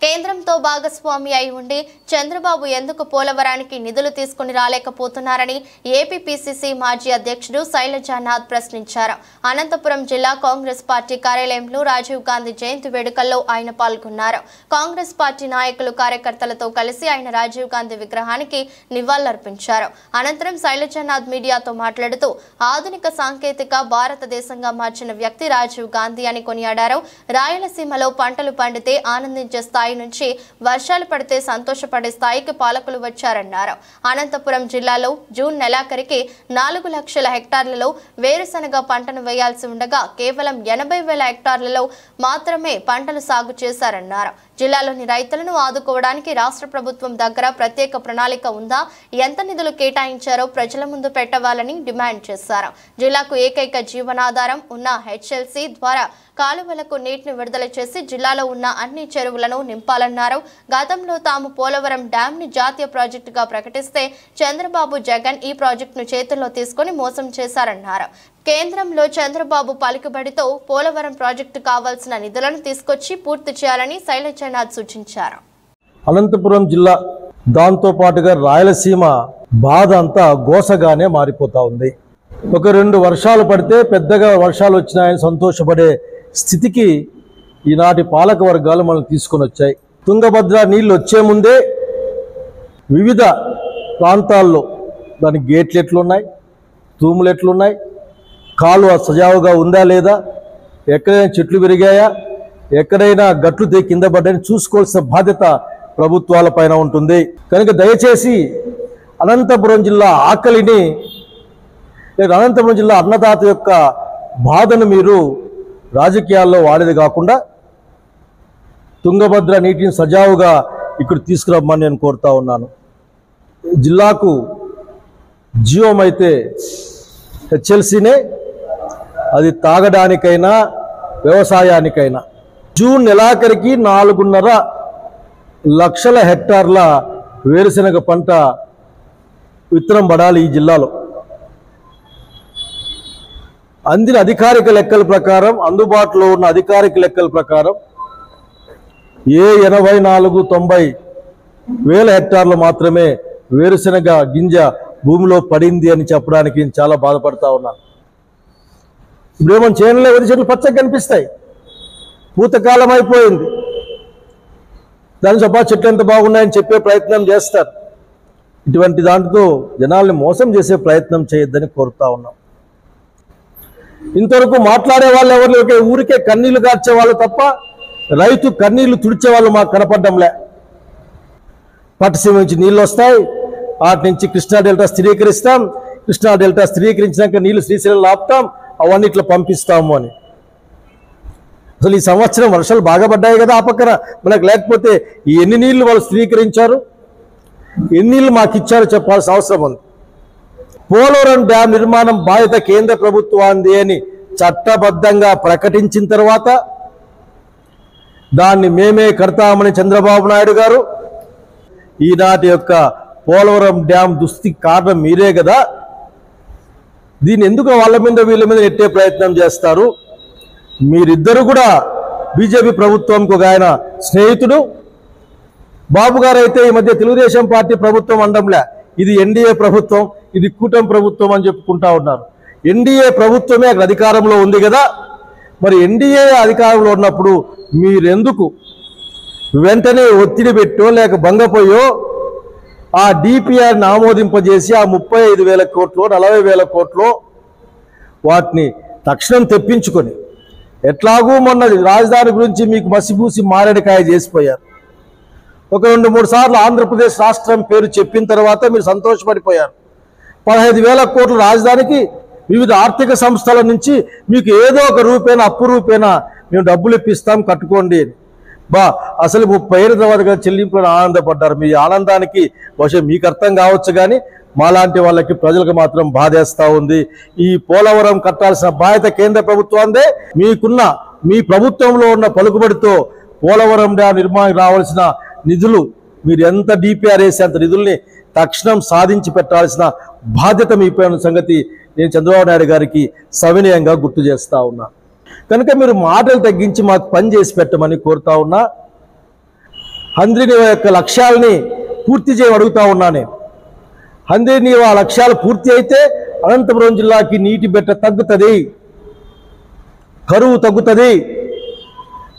కేంద్రంతో భాగస్వామి అయి ఉండి చంద్రబాబు ఎందుకు పోలవరానికి నిధులు తీసుకుని రాలేకపోతున్నారని ఏపీపీసీసీ మాజీ అధ్యక్షుడు శైలజానాథ్ ప్రశ్నించారు. అనంతపురం జిల్లా కాంగ్రెస్ పార్టీ కార్యాలయంలో రాజీవ్ గాంధీ జయంతి వేడుకల్లో ఆయన పాల్గొన్నారు. కాంగ్రెస్ పార్టీ నాయకులు కార్యకర్తలతో కలిసి ఆయన రాజీవ్ గాంధీ విగ్రహానికి నివాళులర్పించారు. అనంతరం శైలజానాథ్ మీడియాతో మాట్లాడుతూ ఆధునిక సాంకేతిక భారతదేశంగా మార్చిన వ్యక్తి రాజీవ్ గాంధీ అని కొనియాడారు. రాయలసీమలో పంటలు పండితే ఆనందించే స్థాయి నుంచి వర్షాలు పడితే సంతోషపడే స్థాయికి పాలకులు వచ్చారన్నారు. అనంతపురం జిల్లాలో జూన్ నెలాఖరికి 4 లక్షల హెక్టార్లలో వేరుశనగ పంటను వేయాల్సి ఉండగా కేవలం 80,000 హెక్టార్లలో మాత్రమే పంటలు సాగు చేశారన్నారు. జిల్లాలోని రైతులను ఆదుకోవడానికి రాష్ట్ర ప్రభుత్వం దగ్గర ప్రత్యేక ప్రణాళిక ఉందా, ఎంత నిధులు కేటాయించారో ప్రజల ముందు పెట్టవాలని డిమాండ్ చేశారు. జిల్లాకు ఏకైక జీవనాధారం ఉన్న హెచ్ఎల్సీ ద్వారా కాలువలకు నీటిని విడుదల చేసి జిల్లాలో ఉన్న అన్ని చెరువులను నింపాలన్నారు. గతంలో తాము పోలవరం డ్యామ్ ని జాతీయ ప్రాజెక్టుగా ప్రకటిస్తే చంద్రబాబు జగన్ ఈ ప్రాజెక్టును చేతుల్లో తీసుకుని మోసం చేశారన్నారు. కేంద్రంలో చంద్రబాబు పలుకుబడితో పోలవరం ప్రాజెక్టు కావాల్సిన నిధులను తీసుకొచ్చి పూర్తి చేయాలని శైలజానాథ్ సూచించారు. అనంతపురం జిల్లా దాంతో పాటుగా రాయలసీమ బాధ అంతా గోసగానే మారిపోతా ఉంది. ఒక 2 వర్షాలు పడితే పెద్దగా వర్షాలు వచ్చినాయని సంతోషపడే స్థితికి ఈనాటి పాలక వర్గాలు మనం తీసుకొని వచ్చాయి. తుంగభద్ర నీళ్ళు వచ్చే ముందే వివిధ ప్రాంతాల్లో దానికి గేట్లు ఎట్లున్నాయి, తూములు ఎట్లున్నాయి, కాలువ సజావుగా ఉందా లేదా, ఎక్కడైనా చెట్లు పెరిగాయా, ఎక్కడైనా గట్లు కింద పడ్డాయని చూసుకోవాల్సిన బాధ్యత ప్రభుత్వాల పైన ఉంటుంది. కనుక దయచేసి అనంతపురం జిల్లా ఆకలిని, అనంతపురం జిల్లా అన్నదాత యొక్క బాధను మీరు రాజకీయాల్లో వాడేది కాకుండా తుంగభద్ర నీటిని సజావుగా ఇక్కడ తీసుకురమ్మని నేను కోరుతా ఉన్నాను. జిల్లాకు జీవమైతే హెచ్ఎల్సీనే, అది తాగడానికైనా వ్యవసాయానికైనా. జూన్ నెలాఖరికి 4.5 లక్షల హెక్టార్ల వేరుశనగ పంట విత్తనం పడాలి ఈ జిల్లాలో. అందిన అధికారిక లెక్కల ప్రకారం, అందుబాటులో ఉన్న అధికారిక లెక్కల ప్రకారం 84-90 వేల హెక్టార్లు మాత్రమే వేరుశనగ గింజ భూమిలో పడింది అని చెప్పడానికి నేను చాలా బాధపడతా ఉన్నాను. ఇప్పుడేమో చేనులో వరి చెట్లు పచ్చగా కనిపిస్తాయి, పూతకాలం అయిపోయింది, దాని సభా చెట్లు ఎంత బాగున్నాయని చెప్పే ప్రయత్నం చేస్తారు. ఇటువంటి దాంట్లో జనాల్ని మోసం చేసే ప్రయత్నం చేయొద్దని కోరుతా ఉన్నాం. ఇంతవరకు మాట్లాడే వాళ్ళు ఎవరు ఊరికే కన్నీళ్లు కార్చే వాళ్ళు తప్ప రైతు కన్నీళ్లు తుడిచే వాళ్ళు మాకు కనపడ్డంలే. పట్టిసీమ నుంచి నీళ్ళు వస్తాయి, వాటి నుంచి కృష్ణా డెల్టా స్థిరీకరిస్తాం, కృష్ణా డెల్టా స్థిరీకరించినాక నీళ్లు శ్రీశైలం ఆపుతాం, అవన్నీ ఇట్లా పంపిస్తాము అని. అసలు ఈ సంవత్సరం వర్షాలు బాగా పడ్డాయి కదా, ఆ పక్కన మనకు లేకపోతే ఎన్ని నీళ్లు వాళ్ళు స్థిరీకరించారు, ఎన్ని నీళ్లు మాకు ఇచ్చారో చెప్పాల్సిన అవసరం ఉంది. పోలవరం డ్యాం నిర్మాణం బాధ్యత కేంద్ర ప్రభుత్వాన్ని అని చట్టబద్ధంగా ప్రకటించిన తర్వాత దాన్ని మేమే కడతామని చంద్రబాబు నాయుడు గారు, ఈనాటి యొక్క పోలవరం డ్యాం దుస్థితికి కారణం మీరే కదా, దీన్ని ఎందుకు వాళ్ళ మీద వీళ్ళ మీద నెట్టే ప్రయత్నం చేస్తారు? మీరిద్దరు కూడా బీజేపీ ప్రభుత్వంకి ఒక ఆయన స్నేహితుడు, బాబు గారు అయితే ఈ మధ్య తెలుగుదేశం పార్టీ ప్రభుత్వం అనడంలే, ఇది ఎన్డీఏ ప్రభుత్వం, ఇది కూటమి ప్రభుత్వం అని చెప్పుకుంటా ఉన్నారు. ఎన్డీఏ ప్రభుత్వమే అక్కడ అధికారంలో ఉంది కదా, మరి ఎన్డీఏ అధికారంలో ఉన్నప్పుడు మీరెందుకు వెంటనే ఒత్తిడి పెట్టో లేక భంగపోయో ఆ డిపిఆర్ని ఆమోదింపజేసి ఆ 35,000 కోట్లు 40,000 కోట్లు వాటిని తక్షణం తెప్పించుకొని, ఎట్లాగూ మొన్న రాజధాని గురించి మీకు మసిపూసి మారేడుకాయ చేసిపోయారు. ఒక 2-3 సార్లు ఆంధ్రప్రదేశ్ రాష్ట్రం పేరు చెప్పిన తర్వాత మీరు సంతోషపడిపోయారు. 15,000 కోట్ల రాజధానికి వివిధ ఆర్థిక సంస్థల నుంచి మీకు ఏదో ఒక రూపేణ అప్పు రూపేణ మేము డబ్బులు ఇప్పిస్తాం కట్టుకోండి అని. అసలు 30 ఏళ్ళ తర్వాత చెల్లింపులను ఆనందపడ్డారు. మీ ఆనందానికి బహుశా మీకు అర్థం కావచ్చు, కానీ మాలాంటి వాళ్ళకి ప్రజలకు మాత్రం బాధేస్తూ ఉంది. ఈ పోలవరం కట్టాల్సిన బాధ్యత కేంద్ర ప్రభుత్వాందే. మీ ప్రభుత్వంలో ఉన్న పలుకుబడితో పోలవరం డ్యాం నిర్మాణానికి రావాల్సిన నిధులు మీరు ఎంత డిపిఆర్ వేసి అంత నిధుల్ని తక్షణం సాధించి పెట్టాల్సిన బాధ్యత మీపై ఉన్న సంగతి నేను చంద్రబాబు నాయుడు గారికి సవినయంగా గుర్తు చేస్తా ఉన్నా. కనుక మీరు మాటలు తగ్గించి మాకు పని చేసి పెట్టమని కోరుతా ఉన్నా. హంద్రి యొక్క లక్ష్యాలని పూర్తి చేయమని అడుగుతా ఉన్నాను. హంద్రి ఆ లక్ష్యాలు పూర్తి అయితే అనంతపురం జిల్లాకి నీటి బెట్ట తగ్గుతుంది, కరువు తగ్గుతుంది.